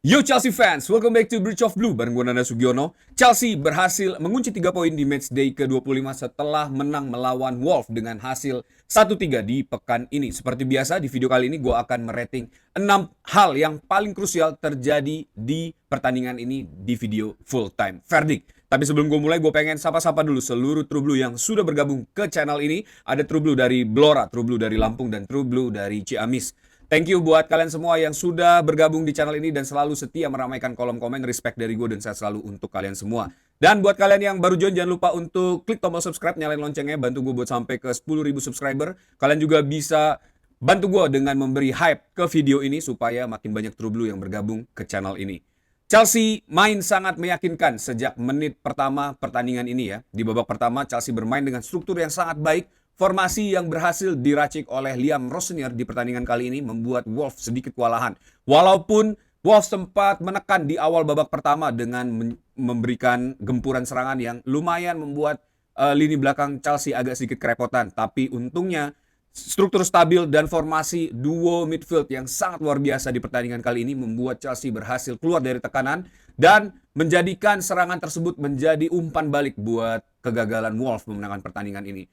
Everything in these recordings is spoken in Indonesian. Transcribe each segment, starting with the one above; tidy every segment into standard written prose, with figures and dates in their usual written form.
Yo Chelsea fans, welcome back to Bridge of Blue bareng gue Nanda Sugiono. Chelsea berhasil mengunci 3 poin di matchday ke-25 setelah menang melawan Wolves dengan hasil 1-3 di pekan ini. Seperti biasa di video kali ini gue akan merating 6 hal yang paling krusial terjadi di pertandingan ini di video full time verdict. Tapi sebelum gue mulai, gue pengen sapa-sapa dulu seluruh True Blue yang sudah bergabung ke channel ini. Ada True Blue dari Blora, True Blue dari Lampung, dan True Blue dari Ciamis. Thank you buat kalian semua yang sudah bergabung di channel ini dan selalu setia meramaikan kolom komen. Respect dari gue dan sehat selalu untuk kalian semua. Dan buat kalian yang baru join, jangan lupa untuk klik tombol subscribe, nyalain loncengnya, bantu gue buat sampai ke 10.000 subscriber. Kalian juga bisa bantu gue dengan memberi hype ke video ini supaya makin banyak True Blue yang bergabung ke channel ini. Chelsea main sangat meyakinkan sejak menit pertama pertandingan ini ya. Di babak pertama Chelsea bermain dengan struktur yang sangat baik. Formasi yang berhasil diracik oleh Liam Rosenior di pertandingan kali ini membuat Wolves sedikit kewalahan. Walaupun Wolves sempat menekan di awal babak pertama dengan memberikan gempuran serangan yang lumayan membuat lini belakang Chelsea agak sedikit kerepotan. Tapi untungnya struktur stabil dan formasi duo midfield yang sangat luar biasa di pertandingan kali ini membuat Chelsea berhasil keluar dari tekanan dan menjadikan serangan tersebut menjadi umpan balik buat kegagalan Wolves memenangkan pertandingan ini.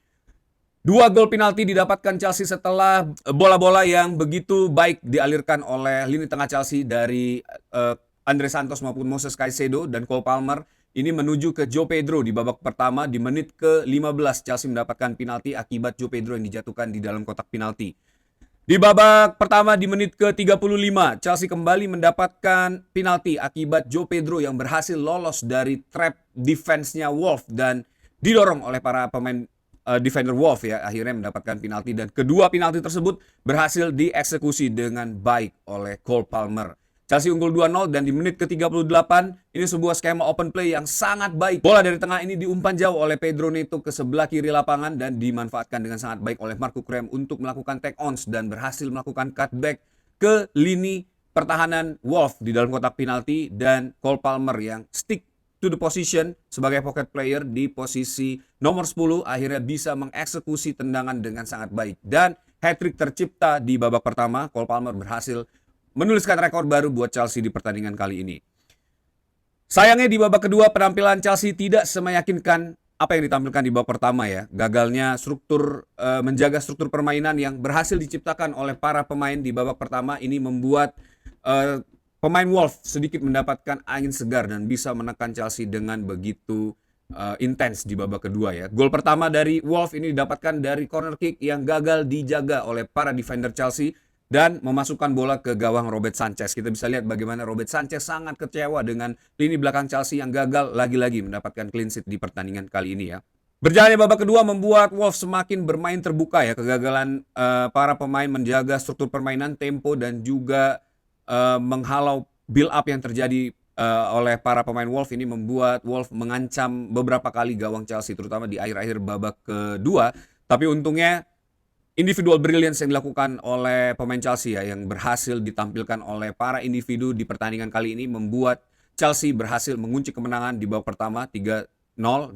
2 gol penalti didapatkan Chelsea setelah bola-bola yang begitu baik dialirkan oleh lini tengah Chelsea dari Andre Santos maupun Moses Caicedo dan Cole Palmer. Ini menuju ke João Pedro di babak pertama. Di menit ke-15 Chelsea mendapatkan penalti akibat João Pedro yang dijatuhkan di dalam kotak penalti. Di babak pertama di menit ke-35 Chelsea kembali mendapatkan penalti akibat João Pedro yang berhasil lolos dari trap defense-nya Wolves dan didorong oleh para pemain defender Wolves ya, akhirnya mendapatkan penalti dan kedua penalti tersebut berhasil dieksekusi dengan baik oleh Cole Palmer. Chelsea unggul 2-0 dan di menit ke-38 ini sebuah skema open play yang sangat baik. Bola dari tengah ini diumpan jauh oleh Pedro Neto ke sebelah kiri lapangan dan dimanfaatkan dengan sangat baik oleh Marco Krem untuk melakukan take-ons dan berhasil melakukan cutback ke lini pertahanan Wolves di dalam kotak penalti dan Cole Palmer yang stick to the position sebagai pocket player di posisi nomor 10 akhirnya bisa mengeksekusi tendangan dengan sangat baik dan hat-trick tercipta di babak pertama. Cole Palmer berhasil menuliskan rekor baru buat Chelsea di pertandingan kali ini. Sayangnya di babak kedua penampilan Chelsea tidak semeyakinkan apa yang ditampilkan di babak pertama ya. Gagalnya menjaga struktur permainan yang berhasil diciptakan oleh para pemain di babak pertama ini membuat pemain Wolves sedikit mendapatkan angin segar dan bisa menekan Chelsea dengan begitu intens di babak kedua ya. Gol pertama dari Wolves ini didapatkan dari corner kick yang gagal dijaga oleh para defender Chelsea dan memasukkan bola ke gawang Robert Sanchez. Kita bisa lihat bagaimana Robert Sanchez sangat kecewa dengan lini belakang Chelsea yang gagal lagi-lagi mendapatkan clean sheet di pertandingan kali ini ya. Berjalannya babak kedua membuat Wolves semakin bermain terbuka ya. Kegagalan para pemain menjaga struktur permainan, tempo dan juga menghalau build up yang terjadi oleh para pemain Wolves ini membuat Wolves mengancam beberapa kali gawang Chelsea terutama di akhir-akhir babak kedua. Tapi untungnya individual brilliance yang dilakukan oleh pemain Chelsea ya yang berhasil ditampilkan oleh para individu di pertandingan kali ini membuat Chelsea berhasil mengunci kemenangan di babak pertama 3-0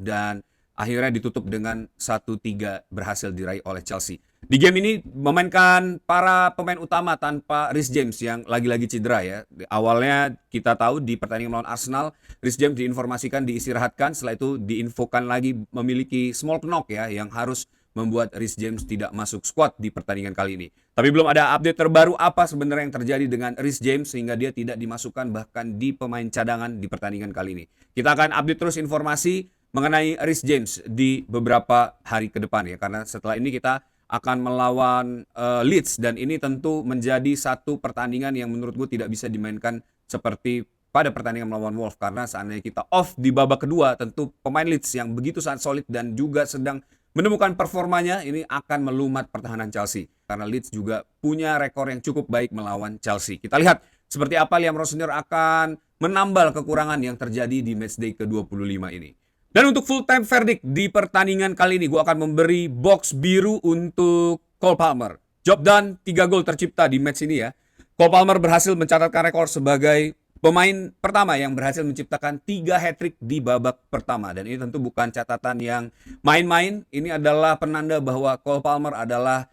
dan akhirnya ditutup dengan 1-3 berhasil diraih oleh Chelsea. Di game ini memainkan para pemain utama tanpa Reece James yang lagi-lagi cedera ya. Awalnya kita tahu di pertandingan melawan Arsenal, Reece James diinformasikan diistirahatkan, setelah itu diinfokan lagi memiliki small knock ya yang harus membuat Reece James tidak masuk squad di pertandingan kali ini. Tapi belum ada update terbaru apa sebenarnya yang terjadi dengan Reece James sehingga dia tidak dimasukkan bahkan di pemain cadangan di pertandingan kali ini. Kita akan update terus informasi mengenai Reece James di beberapa hari ke depan ya, karena setelah ini kita akan melawan Leeds dan ini tentu menjadi satu pertandingan yang menurut gue tidak bisa dimainkan seperti pada pertandingan melawan Wolves karena seandainya kita off di babak kedua tentu pemain Leeds yang begitu sangat solid dan juga sedang menemukan performanya ini akan melumat pertahanan Chelsea karena Leeds juga punya rekor yang cukup baik melawan Chelsea. Kita lihat seperti apa Liam Rosenior akan menambal kekurangan yang terjadi di matchday ke-25 ini. Dan untuk full time verdict di pertandingan kali ini gue akan memberi box biru untuk Cole Palmer. Job done, 3 gol tercipta di match ini ya. Cole Palmer berhasil mencatatkan rekor sebagai pemain pertama yang berhasil menciptakan 3 hat-trick di babak pertama. Dan ini tentu bukan catatan yang main-main. Ini adalah penanda bahwa Cole Palmer adalah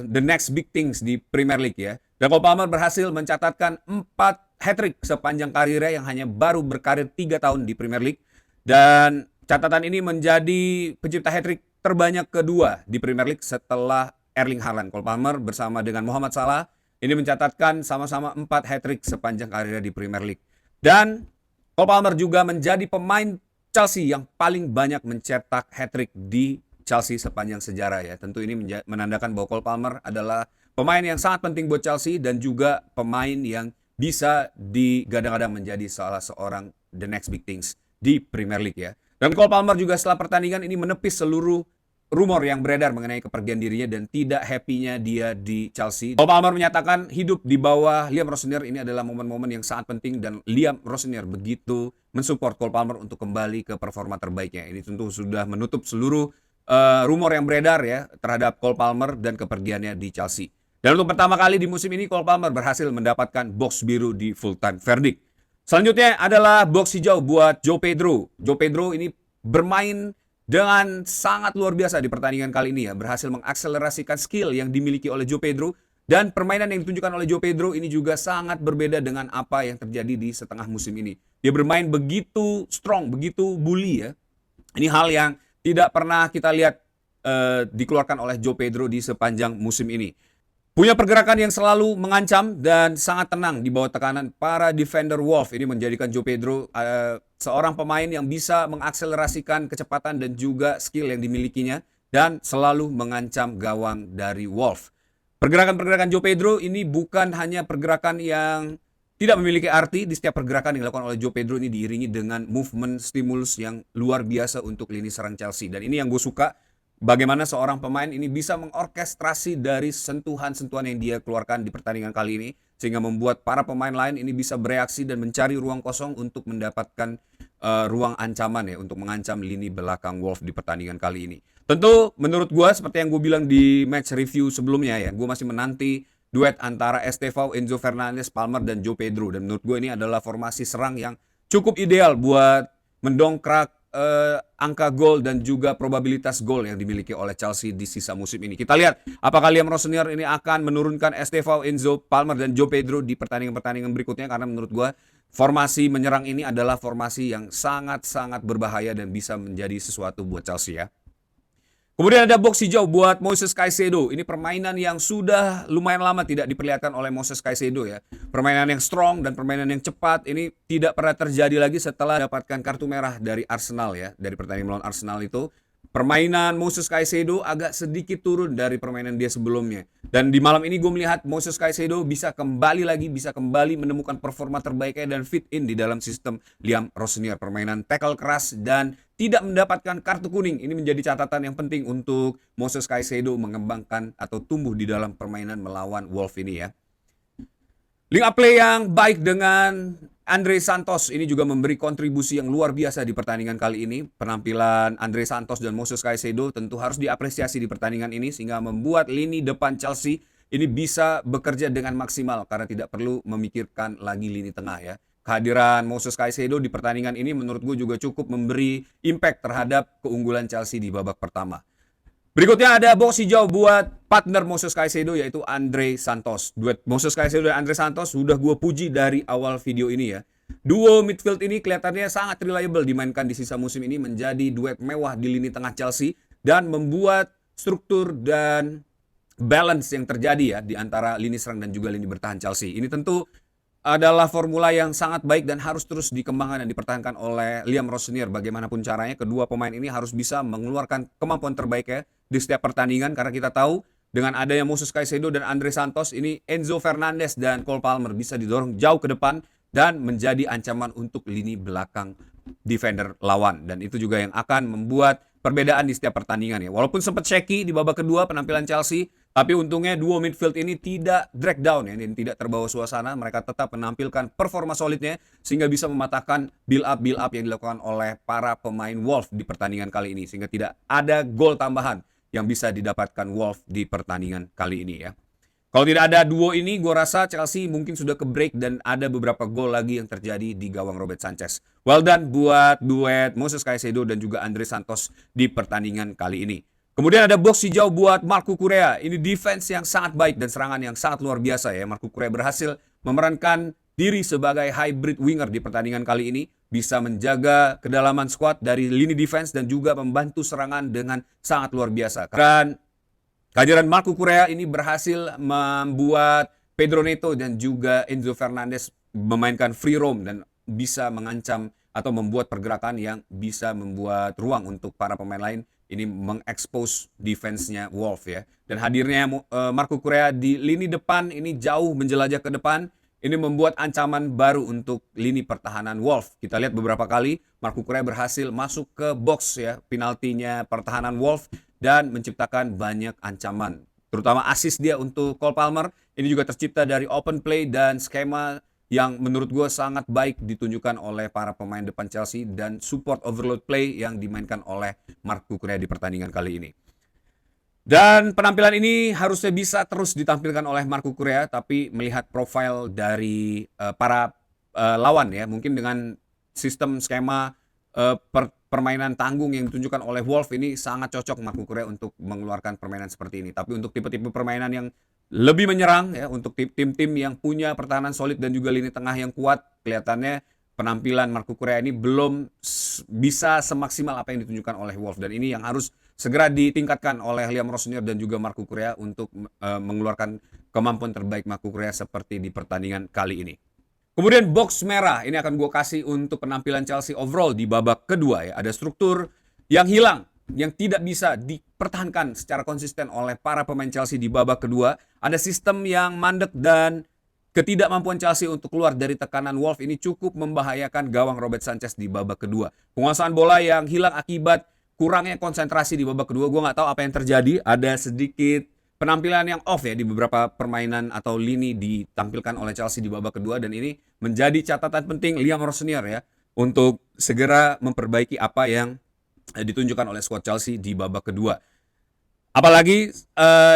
the next big things di Premier League ya. Dan Cole Palmer berhasil mencatatkan 4 hat-trick sepanjang karirnya yang hanya baru berkarir 3 tahun di Premier League. Dan catatan ini menjadi pencipta hat-trick terbanyak kedua di Premier League setelah Erling Haaland. Cole Palmer bersama dengan Mohamed Salah ini mencatatkan sama-sama 4 hat-trick sepanjang karirnya di Premier League. Dan Cole Palmer juga menjadi pemain Chelsea yang paling banyak mencetak hat-trick di Chelsea sepanjang sejarah ya. Tentu ini menandakan bahwa Cole Palmer adalah pemain yang sangat penting buat Chelsea dan juga pemain yang bisa digadang-gadang menjadi salah seorang the next big things di Premier League ya. Dan Cole Palmer juga setelah pertandingan ini menepis seluruh rumor yang beredar mengenai kepergian dirinya dan tidak happy-nya dia di Chelsea. Cole Palmer menyatakan hidup di bawah Liam Rossinier ini adalah momen-momen yang sangat penting dan Liam Rossinier begitu mensupport Cole Palmer untuk kembali ke performa terbaiknya. Ini tentu sudah menutup seluruh rumor yang beredar ya terhadap Cole Palmer dan kepergiannya di Chelsea. Dan untuk pertama kali di musim ini Cole Palmer berhasil mendapatkan box biru di full time verdict. Selanjutnya adalah box hijau buat João Pedro. João Pedro ini bermain dengan sangat luar biasa di pertandingan kali ini ya. Berhasil mengakselerasikan skill yang dimiliki oleh João Pedro. Dan permainan yang ditunjukkan oleh João Pedro ini juga sangat berbeda dengan apa yang terjadi di setengah musim ini. Dia bermain begitu strong, begitu bully ya. Ini hal yang tidak pernah kita lihat dikeluarkan oleh João Pedro di sepanjang musim ini. Punya pergerakan yang selalu mengancam dan sangat tenang di bawah tekanan para defender Wolves. Ini menjadikan João Pedro seorang pemain yang bisa mengakselerasikan kecepatan dan juga skill yang dimilikinya dan selalu mengancam gawang dari Wolves. Pergerakan-pergerakan João Pedro ini bukan hanya pergerakan yang tidak memiliki arti. Di setiap pergerakan yang dilakukan oleh João Pedro ini diiringi dengan movement stimulus yang luar biasa untuk lini serang Chelsea. Dan ini yang gue suka. Bagaimana seorang pemain ini bisa mengorkestrasi dari sentuhan-sentuhan yang dia keluarkan di pertandingan kali ini sehingga membuat para pemain lain ini bisa bereaksi dan mencari ruang kosong untuk mendapatkan ruang ancaman ya untuk mengancam lini belakang Wolves di pertandingan kali ini. Tentu menurut gue seperti yang gue bilang di match review sebelumnya ya, gue masih menanti duet antara Estevao, Enzo Fernandez, Palmer dan João Pedro dan menurut gue ini adalah formasi serang yang cukup ideal buat mendongkrak angka gol dan juga probabilitas gol yang dimiliki oleh Chelsea di sisa musim ini. Kita lihat apakah Liam Rossinier ini akan menurunkan Estevao, Enzo, Palmer dan João Pedro di pertandingan-pertandingan berikutnya karena menurut gue formasi menyerang ini adalah formasi yang sangat-sangat berbahaya dan bisa menjadi sesuatu buat Chelsea ya. Kemudian ada box hijau buat Moises Caicedo. Ini permainan yang sudah lumayan lama tidak diperlihatkan oleh Moises Caicedo ya. Permainan yang strong dan permainan yang cepat ini tidak pernah terjadi lagi setelah dapatkan kartu merah dari Arsenal ya. Dari pertandingan melawan Arsenal itu. Permainan Moises Caicedo agak sedikit turun dari permainan dia sebelumnya. Dan di malam ini gue melihat Moises Caicedo bisa kembali menemukan performa terbaiknya dan fit in di dalam sistem Liam Rossinier. Permainan tackle keras dan tidak mendapatkan kartu kuning. Ini menjadi catatan yang penting untuk Moises Caicedo mengembangkan atau tumbuh di dalam permainan melawan Wolves ini ya. Link up play yang baik dengan Andre Santos ini juga memberi kontribusi yang luar biasa di pertandingan kali ini. Penampilan Andre Santos dan Moises Caicedo tentu harus diapresiasi di pertandingan ini sehingga membuat lini depan Chelsea ini bisa bekerja dengan maksimal karena tidak perlu memikirkan lagi lini tengah ya. Kehadiran Moises Caicedo di pertandingan ini menurut gue juga cukup memberi impact terhadap keunggulan Chelsea di babak pertama. Berikutnya ada box hijau buat partner Moises Caicedo yaitu Andre Santos. Duet Moises Caicedo dan Andre Santos sudah gue puji dari awal video ini ya. Duo midfield ini kelihatannya sangat reliable dimainkan di sisa musim ini menjadi duet mewah di lini tengah Chelsea dan membuat struktur dan balance yang terjadi ya di antara lini serang dan juga lini bertahan Chelsea. Ini tentu adalah formula yang sangat baik dan harus terus dikembangkan dan dipertahankan oleh Liam Rossinier. Bagaimanapun caranya, kedua pemain ini harus bisa mengeluarkan kemampuan terbaiknya di setiap pertandingan karena kita tahu dengan adanya Moises Caicedo dan Andre Santos ini Enzo Fernandez dan Cole Palmer bisa didorong jauh ke depan dan menjadi ancaman untuk lini belakang defender lawan dan itu juga yang akan membuat perbedaan di setiap pertandingan ya. Walaupun sempat shaky di babak kedua penampilan Chelsea, tapi untungnya duo midfield ini tidak drag down ya, dan tidak terbawa suasana. Mereka tetap menampilkan performa solidnya sehingga bisa mematahkan build up yang dilakukan oleh para pemain Wolves di pertandingan kali ini sehingga tidak ada gol tambahan yang bisa didapatkan Wolves di pertandingan kali ini ya. Kalau tidak ada duo ini, gue rasa Chelsea mungkin sudah ke break dan ada beberapa gol lagi yang terjadi di gawang Robert Sanchez. Well done buat duet Moises Caicedo dan juga Andre Santos di pertandingan kali ini. Kemudian ada box hijau buat Marco Correa. Ini defense yang sangat baik dan serangan yang sangat luar biasa ya. Marco Correa berhasil memerankan diri sebagai hybrid winger di pertandingan kali ini, bisa menjaga kedalaman squad dari lini defense dan juga membantu serangan dengan sangat luar biasa. Dan kehadiran Marco Correa ini berhasil membuat Pedro Neto dan juga Enzo Fernandez memainkan free roam dan bisa mengancam atau membuat pergerakan yang bisa membuat ruang untuk para pemain lain. Ini mengekspos defense-nya Wolf ya. Dan hadirnya Marco Correa di lini depan ini jauh menjelajah ke depan. Ini membuat ancaman baru untuk lini pertahanan Wolf. Kita lihat beberapa kali Marco Correa berhasil masuk ke box ya, penaltinya pertahanan Wolf dan menciptakan banyak ancaman. Terutama assist dia untuk Cole Palmer. Ini juga tercipta dari open play dan skema yang menurut gue sangat baik ditunjukkan oleh para pemain depan Chelsea dan support overload play yang dimainkan oleh Marco Correa di pertandingan kali ini. Dan penampilan ini harusnya bisa terus ditampilkan oleh Marco Correa, tapi melihat profil dari para lawan ya, mungkin dengan sistem skema permainan tanggung yang ditunjukkan oleh Wolf ini sangat cocok Marco Correa untuk mengeluarkan permainan seperti ini. Tapi untuk tipe-tipe permainan yang lebih menyerang ya, untuk tim-tim yang punya pertahanan solid dan juga lini tengah yang kuat, kelihatannya penampilan Marco Correa ini belum bisa semaksimal apa yang ditunjukkan oleh Wolf, dan ini yang harus segera ditingkatkan oleh Liam Rosenior dan juga Marco Correa untuk mengeluarkan kemampuan terbaik Marco Correa seperti di pertandingan kali ini. Kemudian box merah ini akan gue kasih untuk penampilan Chelsea overall di babak kedua ya. Ada struktur yang hilang, yang tidak bisa dipertahankan secara konsisten oleh para pemain Chelsea di babak kedua. Ada sistem yang mandek dan ketidakmampuan Chelsea untuk keluar dari tekanan Wolf ini cukup membahayakan gawang Robert Sanchez di babak kedua. Penguasaan bola yang hilang akibat kurangnya konsentrasi di babak kedua. Gue nggak tahu apa yang terjadi. Ada sedikit penampilan yang off ya di beberapa permainan atau lini ditampilkan oleh Chelsea di babak kedua, dan ini menjadi catatan penting Liam Rosenior ya untuk segera memperbaiki apa yang ditunjukkan oleh squad Chelsea di babak kedua. Apalagi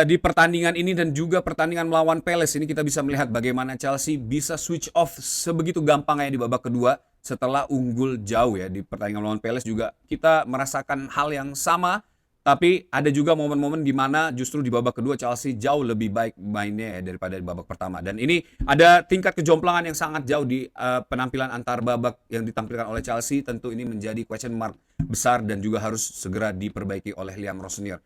di pertandingan ini dan juga pertandingan melawan Palace ini kita bisa melihat bagaimana Chelsea bisa switch off sebegitu gampangnya di babak kedua setelah unggul jauh ya. Di pertandingan melawan Palace juga kita merasakan hal yang sama, tapi ada juga momen-momen di mana justru di babak kedua Chelsea jauh lebih baik mainnya ya daripada di babak pertama. Dan ini ada tingkat kejomplangan yang sangat jauh di penampilan antar babak yang ditampilkan oleh Chelsea. Tentu ini menjadi question mark besar dan juga harus segera diperbaiki oleh Liam Rosenior.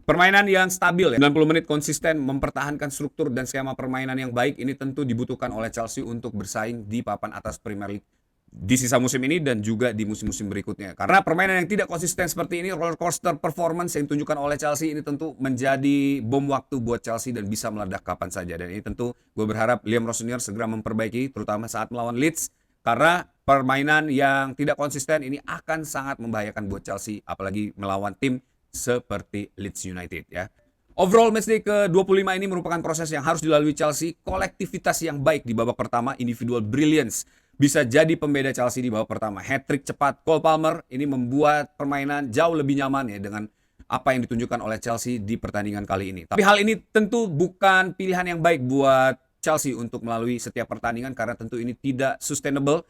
Permainan yang stabil ya, 90 menit konsisten mempertahankan struktur dan skema permainan yang baik ini tentu dibutuhkan oleh Chelsea untuk bersaing di papan atas Premier League di sisa musim ini dan juga di musim-musim berikutnya. Karena permainan yang tidak konsisten seperti ini, roller coaster performance yang ditunjukkan oleh Chelsea ini tentu menjadi bom waktu buat Chelsea dan bisa meledak kapan saja. Dan ini tentu gue berharap Liam Rosenior segera memperbaiki, terutama saat melawan Leeds, karena permainan yang tidak konsisten ini akan sangat membahayakan buat Chelsea, apalagi melawan tim seperti Leeds United ya. Overall matchday ke-25 ini merupakan proses yang harus dilalui Chelsea. Kolektivitas yang baik di babak pertama, individual brilliance bisa jadi pembeda Chelsea di babak pertama. Hat-trick cepat Cole Palmer ini membuat permainan jauh lebih nyaman ya dengan apa yang ditunjukkan oleh Chelsea di pertandingan kali ini. Tapi hal ini tentu bukan pilihan yang baik buat Chelsea untuk melalui setiap pertandingan karena tentu ini tidak sustainable.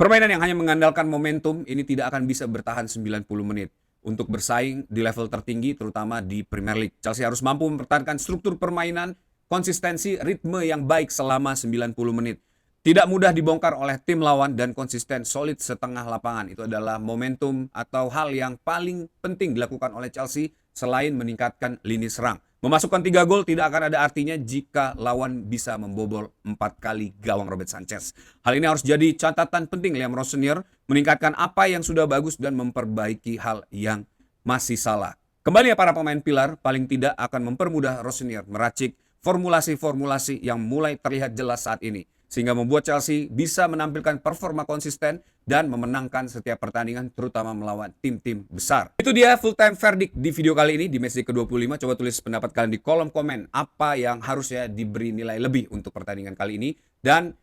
Permainan yang hanya mengandalkan momentum ini tidak akan bisa bertahan 90 menit. Untuk bersaing di level tertinggi terutama di Premier League, Chelsea harus mampu mempertahankan struktur permainan, konsistensi, ritme yang baik selama 90 menit. Tidak mudah dibongkar oleh tim lawan dan konsisten solid setengah lapangan. Itu adalah momentum atau hal yang paling penting dilakukan oleh Chelsea selain meningkatkan lini serang. Memasukkan 3 gol tidak akan ada artinya jika lawan bisa membobol 4 kali gawang Robert Sanchez. Hal ini harus jadi catatan penting Liam Rosenior, meningkatkan apa yang sudah bagus dan memperbaiki hal yang masih salah. Kembali ya para pemain pilar, paling tidak akan mempermudah Rosenior meracik formulasi-formulasi yang mulai terlihat jelas saat ini, sehingga membuat Chelsea bisa menampilkan performa konsisten dan memenangkan setiap pertandingan terutama melawan tim-tim besar. Itu dia full time verdict di video kali ini di matchday ke-25. Coba tulis pendapat kalian di kolom komen apa yang harusnya diberi nilai lebih untuk pertandingan kali ini dan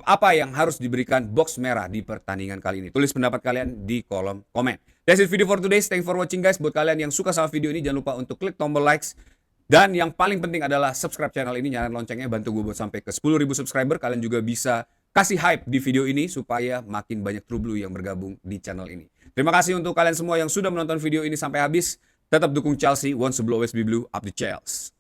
apa yang harus diberikan box merah di pertandingan kali ini. Tulis pendapat kalian di kolom komen. That's it video for today. Thanks for watching guys. Buat kalian yang suka sama video ini jangan lupa untuk klik tombol likes. Dan yang paling penting adalah subscribe channel ini, nyalain loncengnya, bantu gue buat sampai ke 10.000 subscriber. Kalian juga bisa kasih hype di video ini supaya makin banyak True Blue yang bergabung di channel ini. Terima kasih untuk kalian semua yang sudah menonton video ini sampai habis. Tetap dukung Chelsea, once the blue always be blue, up the Chelsea.